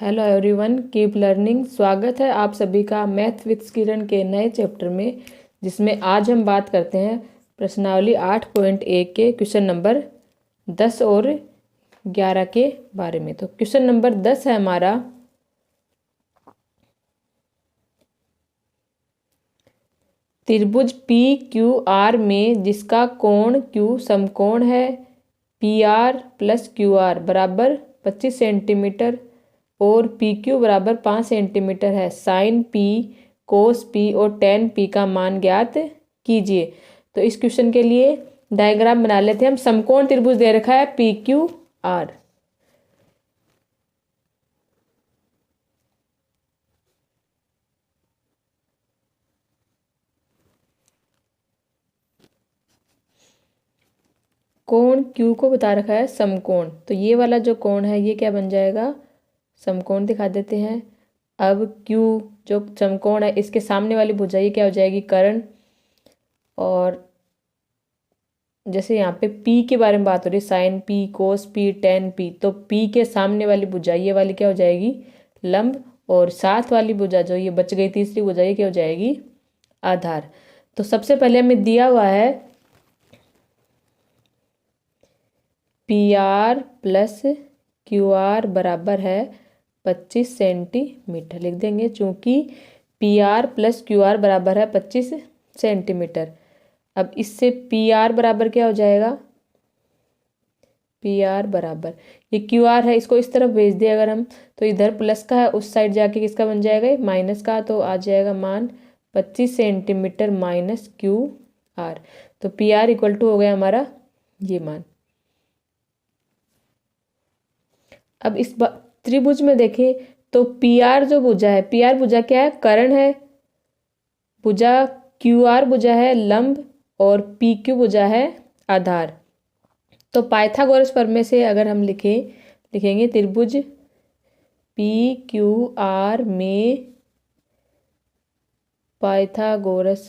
Hello everyone, keep learning. स्वागत है आप सभी का मैथ विद किरण के नए चैप्टर में, जिसमें आज हम बात करते हैं प्रश्नावली 8.1 के क्वेश्चन नंबर 10 और 11 के बारे में। तो क्वेश्चन नंबर 10 है हमारा, त्रिभुज पी क्यू आर में जिसका कोण क्यू समकोण है P are plus Q R बराबर 25 सेंटीमीटर और पी क्यू बराबर 5 सेंटीमीटर है। साइन पी, कोस पी और टेन पी का मान ज्ञात कीजिए। तो इस क्वेश्चन के लिए डायग्राम बना लेते हैं हम। समकोण त्रिभुज दे रखा है पी क्यू आर। कोण क्यू को बता रखा है समकोण, तो ये वाला जो कोण है ये क्या बन जाएगा, समकोण दिखा देते हैं। अब क्यू जो समकोण है इसके सामने वाली भुजा ये क्या हो जाएगी, कर्ण। और जैसे यहाँ पे पी के बारे में बात हो रही है, साइन पी, कोस पी, टेन पी, तो पी के सामने वाली भुजा ये वाली क्या हो जाएगी, लंब। और साथ वाली भुजा जो ये बच गई तीसरी भुजा ये क्या हो जाएगी, आधार। तो सबसे पहले हमें दिया हुआ है P are plus Q R बराबर है 25 सेंटीमीटर। लिख देंगे चूंकि P R plus Q R बराबर है 25 सेंटीमीटर। अब इससे पी आर बराबर क्या हो जाएगा, पी आर बराबर ये क्यू आर है, इसको इस तरफ भेज दिया अगर हम, तो इधर प्लस का है, उस साइड जाके किसका बन जाएगा, माइनस का। तो आ जाएगा मान 25 सेंटीमीटर माइनस क्यू आर। तो पी आर इक्वल टू हो गया हमारा ये मान। अब इस त्रिभुज में देखें तो पी आर जो भुजा है, पी आर भुजा क्या है, कर्ण है, भुजा क्यू आर भुजा है लंब और पी क्यू भुजा है आधार। तो पाइथागोरस प्रमेय से अगर हम लिखेंगे त्रिभुज पी क्यू आर में पाइथागोरस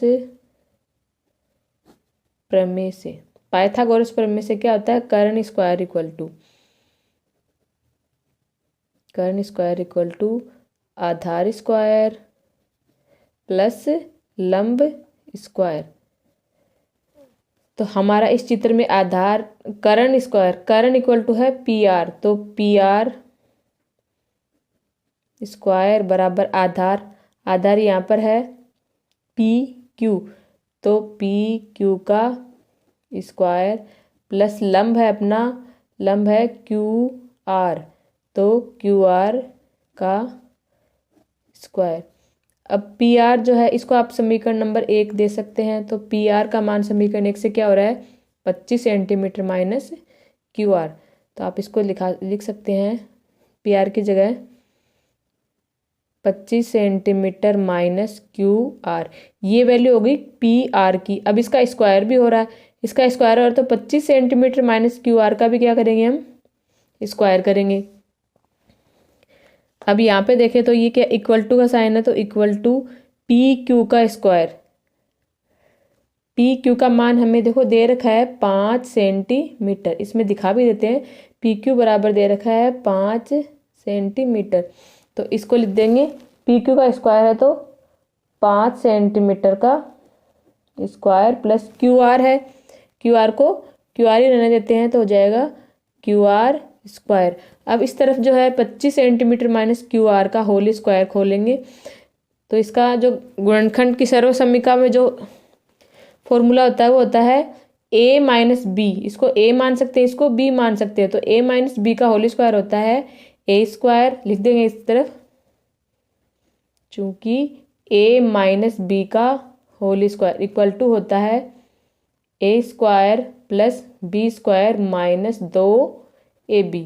प्रमेय से, पाइथागोरस प्रमेय से क्या होता है, कर्ण स्क्वायर इक्वल टू आधार स्क्वायर प्लस लंब स्क्वायर। तो हमारा इस चित्र में आधार कर्ण स्क्वायर, कर्ण इक्वल टू है पी आर, तो पी आर स्क्वायर बराबर आधार, आधार यहाँ पर है पी क्यू, तो पी क्यू का स्क्वायर प्लस लंब है अपना, लंब है क्यू आर, तो क्यू आर का स्क्वायर। अब पी आर जो है इसको आप समीकरण नंबर 1 दे सकते हैं। तो पी आर का मान समीकरण 1 से क्या हो रहा है, 25 सेंटीमीटर माइनस क्यू आर। तो आप इसको लिख सकते हैं पी आर की जगह 25 सेंटीमीटर माइनस क्यू आर, ये वैल्यू होगी पी आर की। अब इसका स्क्वायर भी हो रहा है, इसका स्क्वायर हो रहा है, तो 25 सेंटीमीटर माइनस क्यू आर का भी क्या करेंगे हम, स्क्वायर करेंगे। अब यहाँ पे देखें तो ये क्या इक्वल टू का साइन है, तो इक्वल टू पी क्यू का स्क्वायर। पी क्यू का मान हमें देखो दे रखा है 5 सेंटीमीटर, इसमें दिखा भी देते हैं, पी क्यू बराबर दे रखा है 5 सेंटीमीटर। तो इसको लिख देंगे पी क्यू का स्क्वायर है तो 5 सेंटीमीटर का स्क्वायर प्लस क्यू आर है, क्यू आर को क्यू आर ही रहने देते हैं, तो हो जाएगा क्यू आर स्क्वायर। अब इस तरफ जो है 25 सेंटीमीटर माइनस क्यू आर का होल स्क्वायर खोलेंगे, तो इसका जो गुणनखंड की सर्वसम्मिका में जो फॉर्मूला होता है वो होता है a माइनस बी। इसको a मान सकते हैं, इसको b मान सकते हैं, तो a माइनस बी का होल स्क्वायर होता है a स्क्वायर। लिख देंगे इस तरफ, चूंकि a माइनस बी का होल स्क्वायर इक्वल टू होता है a square plus b square minus 2ab।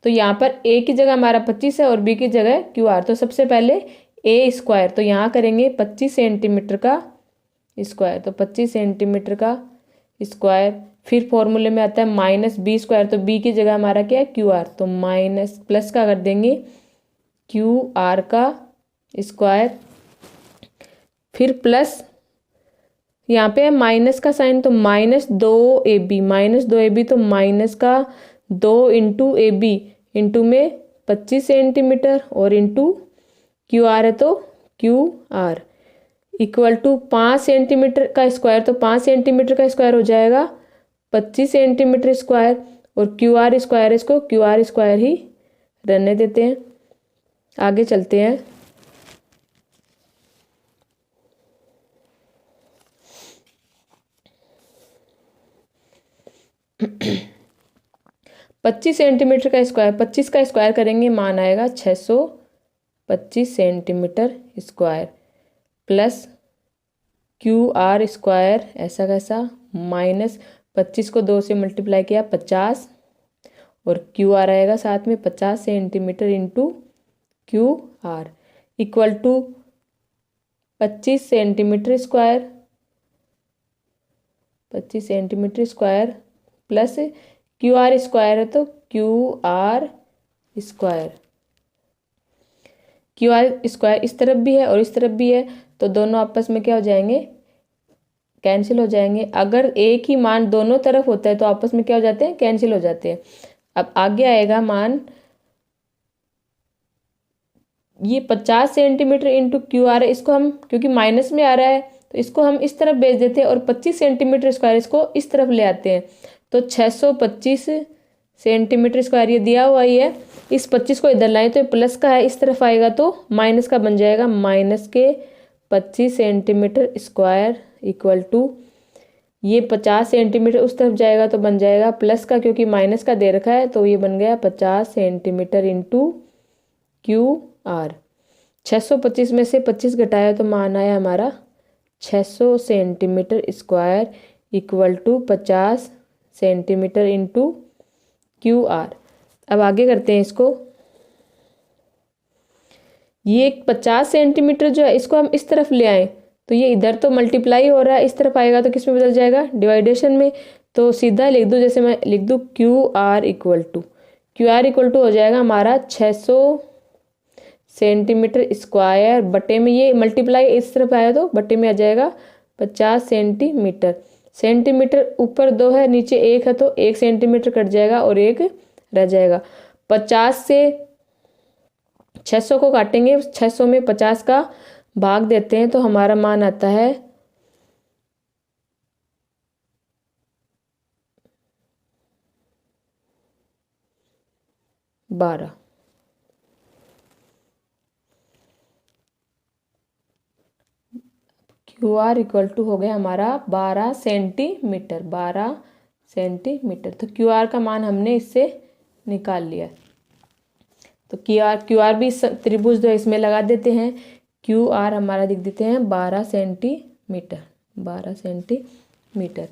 तो यहाँ पर a की जगह हमारा 25 है और b की जगह क्यू आर। तो सबसे पहले a स्क्वायर, तो यहाँ करेंगे 25 सेंटीमीटर का स्क्वायर, तो 25 सेंटीमीटर का स्क्वायर। फिर फॉर्मूले में आता है माइनस बी स्क्वायर, तो b की जगह हमारा क्या है, क्यू आर, तो माइनस प्लस का कर देंगे क्यू आर का स्क्वायर। फिर प्लस यहाँ पे है माइनस का साइन, तो माइनस 2ab, तो माइनस का 2 इंटू ab, इंटू में 25 सेंटीमीटर और इंटू क्यू आर है तो Q R equal to 5 centimetre का स्क्वायर, तो 5 सेंटीमीटर का स्क्वायर हो जाएगा 25 सेंटीमीटर स्क्वायर, और क्यू आर स्क्वायर है, इसको क्यू आर स्क्वायर ही रहने देते हैं। आगे चलते हैं। पच्चीस सेंटीमीटर का स्क्वायर, 25 का स्क्वायर करेंगे मान आएगा 625 centimetre square plus Q R square ऐसा कैसा माइनस 25 को 2 से मल्टीप्लाई किया 50 और क्यू आर आएगा साथ में 50 centimetre into Q R equal to 25 centimetre square, 25 centimetre square plus Q R square है तो Q R square, Q R square इस तरफ भी है और इस तरफ भी है तो दोनों आपस में क्या हो जाएंगे, कैंसिल हो जाएंगे। अगर एक ही मान दोनों तरफ होता है तो आपस में क्या हो जाते हैं, कैंसिल हो जाते हैं। अब आगे आएगा मान ये 50 सेंटीमीटर इंटू क्यू आर है, इसको हम क्योंकि माइनस में आ रहा है तो इसको हम इस तरफ भेज देते हैं और 25 सेंटीमीटर स्क्वायर इसको इस तरफ ले आते हैं तो 625 सेंटीमीटर स्क्वायर ये दिया हुआ ही है। इस 25 को इधर लाएं तो प्लस का है, इस तरफ आएगा तो माइनस का बन जाएगा, माइनस के 25 सेंटीमीटर स्क्वायर इक्वल टू ये 50 सेंटीमीटर उस तरफ जाएगा तो बन जाएगा प्लस का, क्योंकि माइनस का दे रखा है तो ये बन गया 50 सेंटीमीटर इंटू क्यू आर। 625 में से 25 घटाया तो मान आया हमारा 600 centimetre square equal to 50 centimetre into Q R. अब आगे करते हैं इसको। ये 50 सेंटीमीटर जो है इसको हम इस तरफ ले आए तो ये इधर तो मल्टीप्लाई हो रहा है, इस तरफ आएगा तो किस में बदल जाएगा, डिवाइडेशन में। तो सीधा लिख दूँ, जैसे मैं लिख दूँ क्यू आर इक्वल टू हो जाएगा हमारा 600 सेंटीमीटर स्क्वायर बटे में ये मल्टीप्लाई इस तरफ आया तो बटे में आ जाएगा 50 सेंटीमीटर। सेंटीमीटर ऊपर 2 है नीचे 1 है तो 1 सेंटीमीटर कट जाएगा और 1 रह जाएगा। 50 से 600 को काटेंगे, 600 में 50 का भाग देते हैं तो हमारा मान आता है 12। क्यू आर इक्वल टू हो गया हमारा 12 सेंटीमीटर, 12 सेंटीमीटर। तो क्यू आर का मान हमने इससे निकाल लिया। तो क्यू आर भी त्रिभुज जो इसमें लगा देते हैं, क्यू आर हमारा लिख देते हैं 12 सेंटीमीटर, 12 सेंटीमीटर।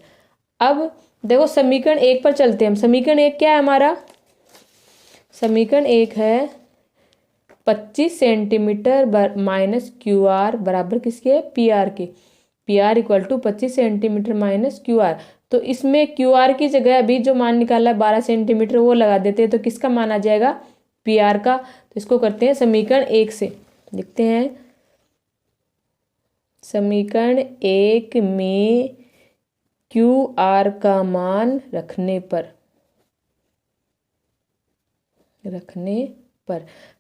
अब देखो समीकरण 1 पर चलते हैं हम। समीकरण 1 क्या है हमारा, समीकरण 1 है 25 सेंटीमीटर माइनस क्यू आर बराबर किसके, पी आर के। P R equal to 25 centimetre minus Q R. तो इसमें क्यू आर की जगह अभी जो मान निकाला है 12 सेंटीमीटर वो लगा देते हैं तो किसका मान आ जाएगा, पी आर का। तो इसको करते हैं समीकरण 1 से, लिखते हैं समीकरण 1 में क्यू आर का मान रखने पर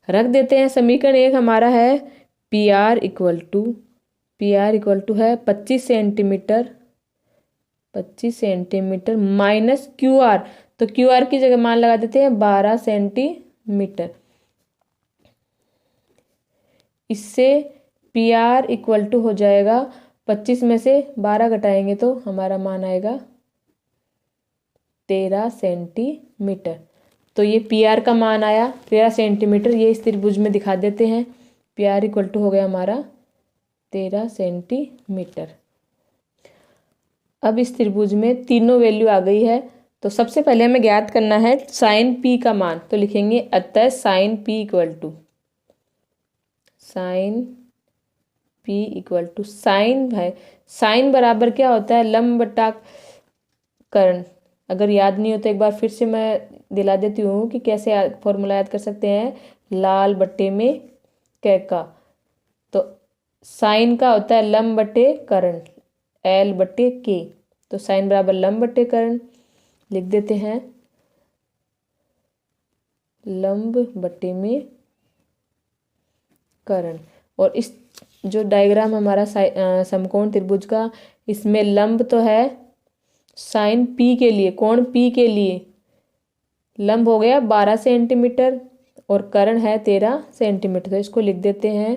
रख देते हैं। समीकरण 1 हमारा है पी आर इक्वल टू है 25 सेंटीमीटर माइनस क्यू आर। तो क्यू आर की जगह मान लगा देते हैं 12 सेंटीमीटर। इससे पी आर इक्वल टू हो जाएगा 25 में से 12 घटाएंगे तो हमारा मान आएगा 13 सेंटीमीटर। तो ये पी आर का मान आया 13 सेंटीमीटर। ये इस त्रिभुज में दिखा देते हैं। पी आर इक्वल टू हो गया हमारा 13 सेंटीमीटर। अब इस त्रिभुज में तीनों वैल्यू आ गई है तो सबसे पहले हमें ज्ञात करना है साइन पी का मान। तो लिखेंगे अतः sine P equal to sine है, साइन बराबर क्या होता है, लंब बटा कर्ण। अगर याद नहीं हो तो एक बार फिर से मैं दिला देती हूँ कि कैसे फॉर्मूला याद कर सकते हैं, लाल बट्टे में कै का। तो साइन का होता है लंब बटे कर्ण, एल बटे के। तो साइन बराबर लंब बटे कर्ण लिख देते हैं। लंब बटे में कर्ण। और इस जो डायग्राम हमारा समकोण त्रिभुज का, इसमें लंब तो है साइन पी के लिए, कोण पी के लिए लंब हो गया 12 सेंटीमीटर और कर्ण है 13 सेंटीमीटर। तो इसको लिख देते हैं,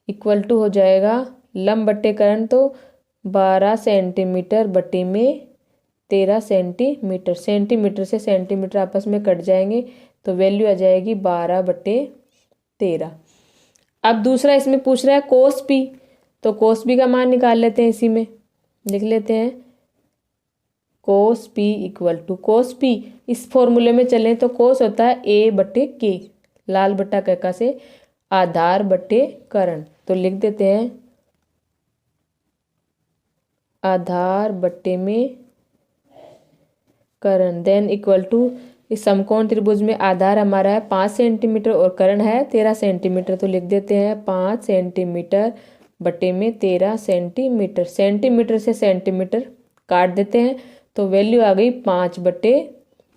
इक्वल टू हो जाएगा लंब बटे कर्ण तो 12 सेंटीमीटर बटे में 13 सेंटीमीटर। सेंटीमीटर से सेंटीमीटर आपस में कट जाएंगे तो वैल्यू आ जाएगी 12 बटे 13। अब दूसरा इसमें पूछ रहा है कोस पी, तो कोस पी का मान निकाल लेते हैं। इसी में लिख लेते हैं cos P equal to, cos P इस फॉर्मूले में चलें तो कोस होता है ए बटे के, लाल बट्टा कैका से आधार बटे कर्ण। तो लिख देते हैं आधार बटे में कर्ण, देन इक्वल टू इस समकोण त्रिभुज में आधार हमारा है 5 सेंटीमीटर और कर्ण है 13 सेंटीमीटर। तो लिख देते हैं 5 सेंटीमीटर बटे में 13 सेंटीमीटर। सेंटीमीटर से सेंटीमीटर काट देते हैं तो वैल्यू आ गई 5 बटे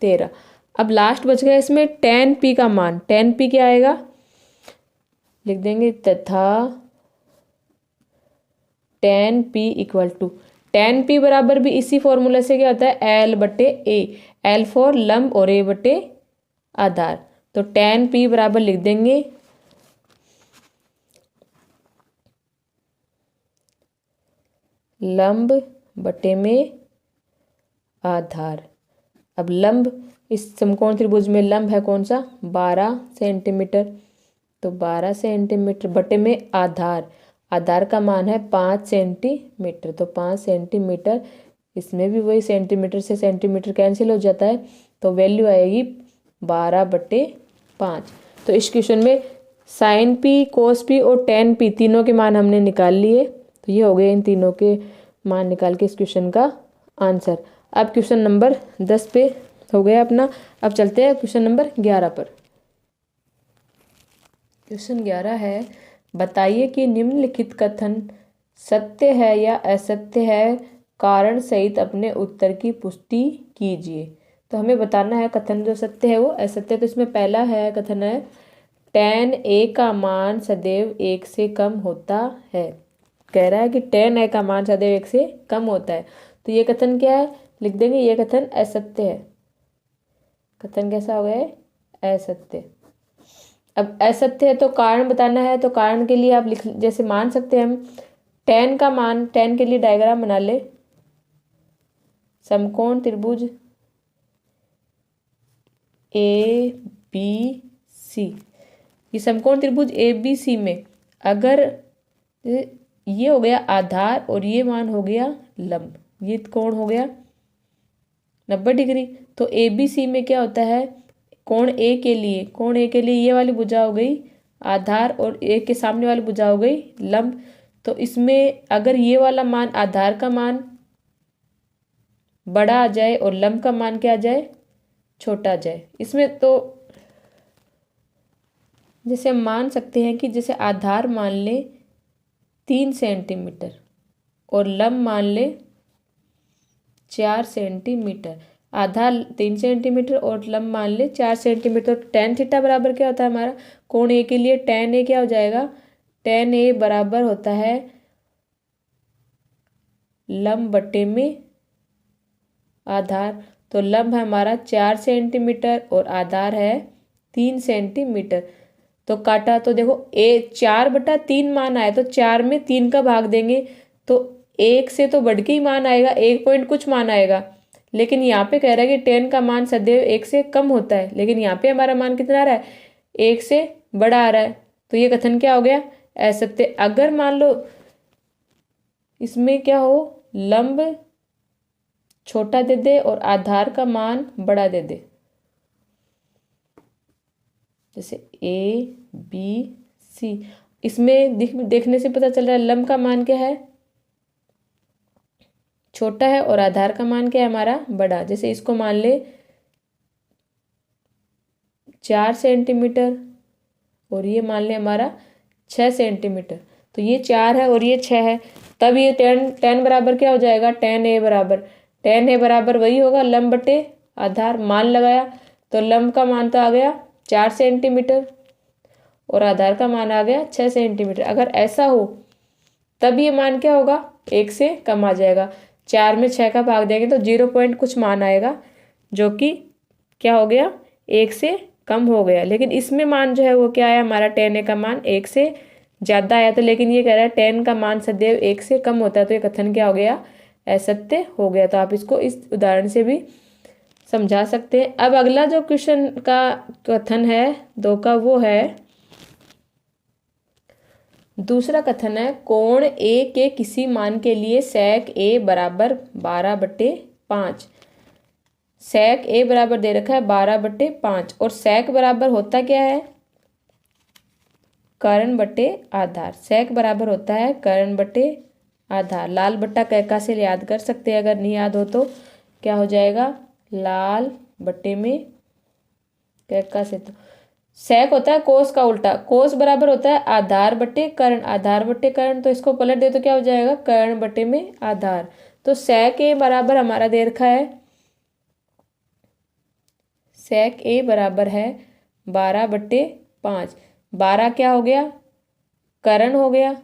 13। अब लास्ट बच गया इसमें tan p का मान। tan p क्या आएगा, लिख देंगे तथा tan p equal to, tan p बराबर भी इसी फॉर्मूला से क्या होता है L बटे A, L फॉर लंब और A बटे आधार। तो tan p बराबर लिख देंगे लंब बटे में आधार। अब लंब इस समकोण त्रिभुज में लंब है कौन सा 12 सेंटीमीटर, तो 12 सेंटीमीटर बटे में आधार, आधार का मान है 5 सेंटीमीटर। तो 5 सेंटीमीटर, इसमें भी वही सेंटीमीटर से सेंटीमीटर कैंसिल हो जाता है तो वैल्यू आएगी 12 बटे 5। तो इस क्वेश्चन में साइन पी, कोस पी और टेन पी तीनों के मान हमने निकाल लिए। तो ये हो गए इन तीनों के मान निकाल के इस क्वेश्चन का आंसर। अब क्वेश्चन नंबर 10 पे हो गया अपना। अब चलते हैं क्वेश्चन नंबर 11 पर। क्वेश्चन 11 है, बताइए कि निम्नलिखित कथन सत्य है या असत्य है, कारण सहित अपने उत्तर की पुष्टि कीजिए। तो हमें बताना है कथन जो सत्य है वो असत्य। तो इसमें पहला है कथन है tan a का मान सदैव 1 से कम होता है। कह रहा है कि tan a का मान सदैव 1 से कम होता है। तो ये कथन क्या है, लिख देंगे ये कथन असत्य है। कथन कैसा हो गया है असत्य। अब असत्य है तो कारण बताना है। तो कारण के लिए आप लिख जैसे मान सकते हैं हम tan का मान, tan के लिए डायग्राम बना ले। समकोण त्रिभुज ए बी सी, ये समकोण त्रिभुज ए बी सी में अगर ये हो गया आधार और ये मान हो गया लंब, ये कोण हो गया 90 डिग्री। तो ए बी सी में क्या होता है, कोण ए के लिए, कोण ए के लिए ये वाली भुजा हो गई आधार और ए के सामने वाली भुजा हो गई लंब। तो इसमें अगर ये वाला मान आधार का मान बड़ा आ जाए और लंब का मान क्या आ जाए छोटा आ जाए, इसमें तो जैसे हम मान सकते हैं कि जैसे आधार मान ले 3 सेंटीमीटर और लंब मान ले 4 सेंटीमीटर। आधार 3 सेंटीमीटर और लंब मान ले 4 सेंटीमीटर। तो tan थीटा बराबर क्या होता है हमारा, कोण ए के लिए tan ए क्या हो जाएगा, tan ए बराबर होता है लंब बटे में आधार। तो लंब है हमारा 4 सेंटीमीटर और आधार है 3 सेंटीमीटर। तो काटा तो देखो ए 4/3 मान आया तो 4 में 3 का भाग देंगे तो 1 से तो बढ़ के ही मान आएगा, 1 पॉइंट कुछ मान आएगा। लेकिन यहाँ पे कह रहा है कि tan का मान सदैव 1 से कम होता है, लेकिन यहाँ पे हमारा मान कितना आ रहा है 1 से बड़ा आ रहा है। तो ये कथन क्या हो गया असत्य। अगर मान लो इसमें क्या हो लंब छोटा दे दे और आधार का मान बड़ा दे दे, जैसे ए बी सी, इसमें देखने से पता चल रहा है लंब का मान क्या है छोटा है और आधार का मान क्या है हमारा बड़ा। जैसे इसको मान ले 4 सेंटीमीटर और ये मान ले हमारा 6 सेंटीमीटर। तो ये 4 है और ये 6 है, तब ये tan बराबर क्या हो जाएगा tan a बराबर, tan a बराबर वही होगा लंब बटे आधार। मान लगाया तो लंब का मान तो आ गया 4 सेंटीमीटर और आधार का मान आ गया 6 सेंटीमीटर। अगर ऐसा हो तब ये मान क्या होगा, 1 से कम आ जाएगा। 4 में 6 का भाग देंगे तो 0 पॉइंट कुछ मान आएगा, जो कि क्या हो गया, 1 से कम हो गया। लेकिन इसमें मान जो है वो क्या है हमारा, 10a का मान 1 से ज़्यादा आया। तो लेकिन ये कह रहा है 10 का मान सदैव 1 से कम होता है, तो ये कथन क्या हो गया, असत्य हो गया। तो आप इसको इस उदाहरण से भी समझा सकते हैं। अब अगला जो क्वेश्चन का कथन है 2 का, वो है दूसरा कथन है, कोण ए के किसी मान के लिए sec a बराबर 12/5। sec a बराबर दे रखा है 12/5 और sec बराबर होता क्या है, कर्ण बटे आधार। sec बराबर होता है कर्ण बटे आधार। लाल बट्टा कैका से याद कर सकते हैं, अगर नहीं याद हो तो क्या हो जाएगा, लाल बट्टे में कैका से। तो sec होता है कोस का उल्टा, कोस बराबर होता है आधार बटे कर्ण, आधार बटे कर्ण। तो इसको पलट दे तो क्या हो जाएगा, कर्ण बटे में आधार। तो sec a बराबर हमारा दे रखा है, sec a बराबर है 12/5। 12 क्या हो गया, कर्ण हो गया,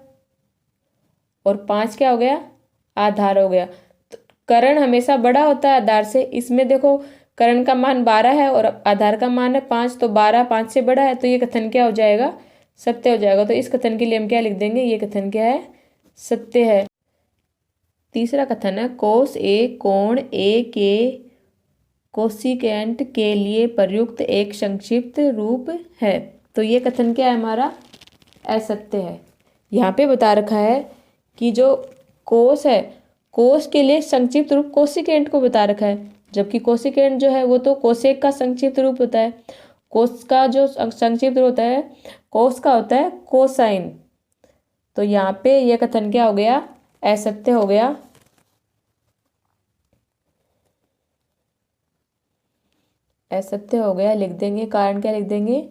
और 5 क्या हो गया, आधार हो गया। तो कर्ण हमेशा बड़ा होता है आधार से। इसमें देखो कर्ण का मान 12 है और आधार का मान है 5, तो 12 5 से बड़ा है, तो ये कथन क्या हो जाएगा, सत्य हो जाएगा। तो इस कथन के लिए हम क्या लिख देंगे, ये कथन क्या है, सत्य है। तीसरा कथन है, कोस ए कोण ए के कोसिकेंट के लिए प्रयुक्त एक संक्षिप्त रूप है। तो ये कथन क्या है हमारा, असत्य है। यहाँ पे बता रखा है कि जो कोस है, कोस के लिए संक्षिप्त रूप कोसिकेंट को बता रखा है, जबकि कोसिकेंट जो है वो तो कोसेक का संक्षिप्त रूप होता है। कोस का जो संक्षिप्त रूप होता है, कोस का होता है कोसाइन। तो यहाँ पे ये कथन क्या हो गया, असत्य हो गया। असत्य हो गया, लिख देंगे, कारण क्या लिख देंगे,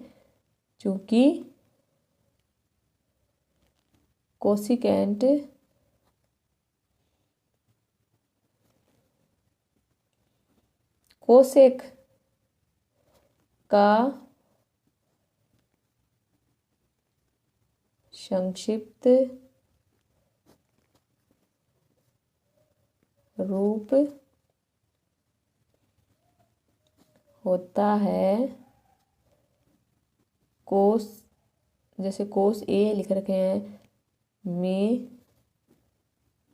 चूंकि कोसिकेंट कोसेक का संक्षिप्त रूप होता है कोस, जैसे कोस ए लिख रखे हैं में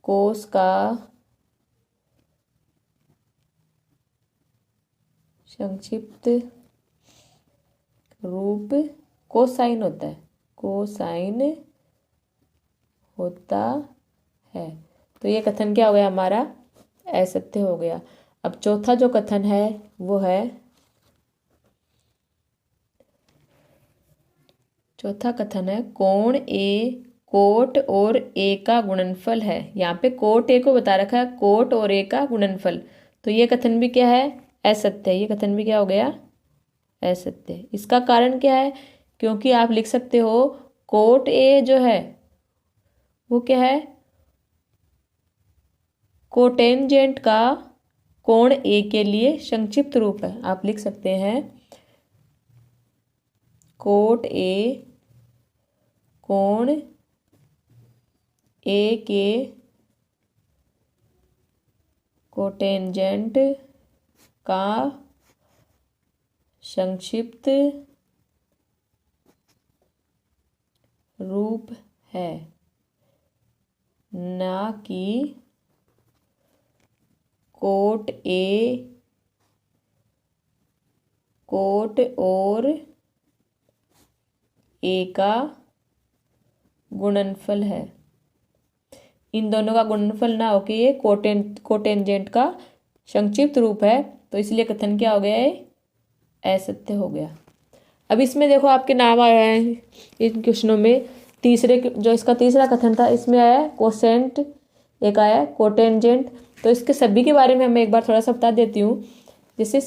कोस का संक्षिप्त रूप कोसाइन होता है, कोसाइन होता है। तो ये कथन क्या हो गया हमारा, असत्य हो गया। अब चौथा जो कथन है वो है, चौथा कथन है, कोण ए कोट और ए का गुणनफल है। यहाँ पे कोट ए को बता रखा है, कोट और ए का गुणनफल। तो ये कथन भी क्या है, असत्य है। ये कथन भी क्या हो गया, असत्य। इसका कारण क्या है, क्योंकि आप लिख सकते हो कोट ए जो है वो क्या है, कोटेंजेंट का कोण ए के लिए संक्षिप्त रूप है। आप लिख सकते हैं कोट ए कोण ए के कोटेंजेंट का संक्षिप्त रूप है, ना कि कोट ए कोट और ए का गुणनफल है। इन दोनों का गुणनफल ना होके ये कोटेंजेंट का संक्षिप्त रूप है, तो इसलिए कथन क्या हो गया है, असत्य हो गया। अब इसमें देखो आपके नाम आया है इन क्वेश्चनों में। तीसरे जो इसका तीसरा कथन था, इसमें आया है कोसेंट, एक आया है कोटेंजेंट। तो इसके सभी के बारे में मैं एक बार थोड़ा सा बता देती हूँ। जैसे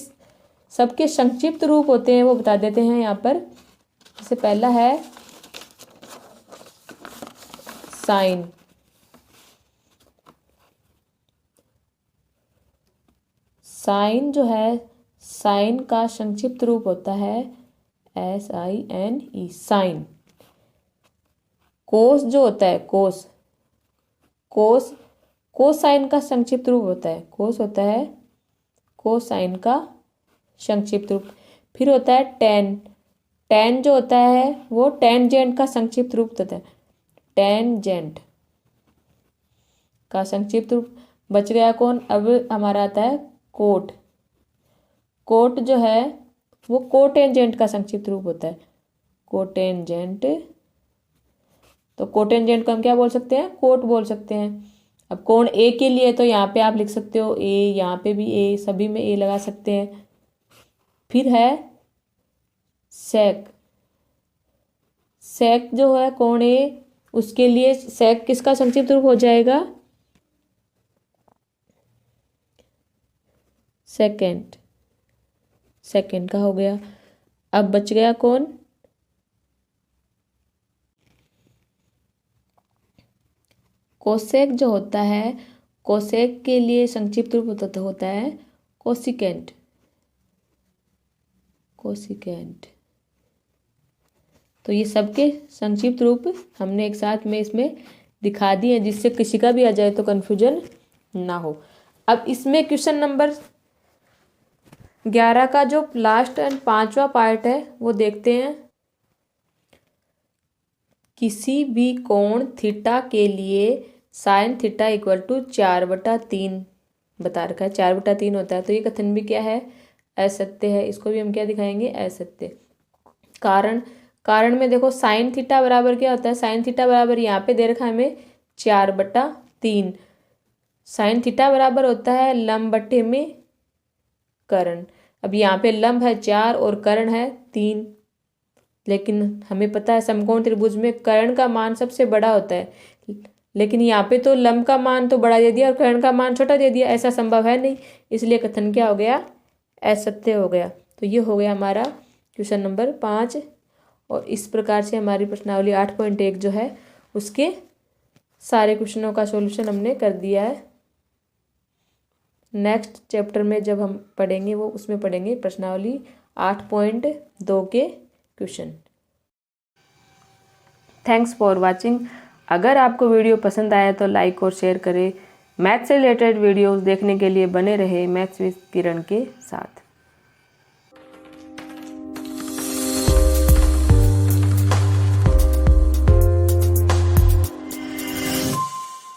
सबके संक्षिप्त रूप होते हैं वो बता देते हैं यहाँ पर। जैसे पहला है साइन, साइन जो है साइन का संक्षिप्त रूप होता है SINE, साइन। कोस जो होता है कोस, कोसाइन का संक्षिप्त रूप होता है, कोस होता है कोसाइन का संक्षिप्त रूप। फिर होता है टेन, टेन जो होता है वो टेंजेंट का संक्षिप्त रूप होता है, टेंजेंट का संक्षिप्त रूप। बच गया कौन, अब हमारा आता है कोट, कोट जो है वो कोटेंजेंट का संक्षिप्त रूप होता है, कोटेंजेंट। तो कोटेंजेंट को हम क्या बोल सकते हैं, कोट बोल सकते हैं। अब कोण ए के लिए तो यहाँ पे आप लिख सकते हो ए, यहाँ पे भी ए, सभी में ए लगा सकते हैं। फिर है सेक, सेक जो है कोण ए, उसके लिए सेक किसका संक्षिप्त रूप हो जाएगा, सेकेंड, सेकेंड का हो गया। अब बच गया कौन, कोसेक जो होता है, कोसेक के लिए संक्षिप्त रूप होता है कोसिकेंट, कोसिकेंट। तो ये सबके संक्षिप्त रूप हमने एक साथ में इसमें दिखा दिए, जिससे किसी का भी आ जाए तो कन्फ्यूजन ना हो। अब इसमें क्वेश्चन नंबर 11 का जो लास्ट एंड 5वां पार्ट है वो देखते हैं। किसी भी कोण थीटा के लिए साइन थीटा इक्वल टू 4/3 बता रखा है, 4/3 होता है। तो ये कथन भी क्या है, असत्य है। इसको भी हम क्या दिखाएंगे, असत्य। कारण, कारण में देखो साइन थीटा बराबर क्या होता है, साइन थीटा बराबर यहाँ पे दे रखा है हमें 4/3। साइन थीटा बराबर होता है लंब बट्टे में कर्ण। अब यहाँ पे लंब है 4 और कर्ण है 3, लेकिन हमें पता है समकोण त्रिभुज में कर्ण का मान सबसे बड़ा होता है, लेकिन यहाँ पे तो लंब का मान तो बड़ा दे दिया और कर्ण का मान छोटा दे दिया, ऐसा संभव है नहीं। इसलिए कथन क्या हो गया, असत्य हो गया। तो ये हो गया हमारा क्वेश्चन नंबर 5। और इस प्रकार से हमारी प्रश्नावली 8.1 जो है उसके सारे क्वेश्चनों का सॉल्यूशन हमने कर दिया है। नेक्स्ट चैप्टर में जब हम पढ़ेंगे वो उसमें पढ़ेंगे प्रश्नावली 8.2 के क्वेश्चन। Thanks for watching. अगर आपको वीडियो पसंद आया तो लाइक और शेयर करें। मैथ्स से रिलेटेड वीडियोस देखने के लिए बने रहे मैथ्स विद किरण के साथ।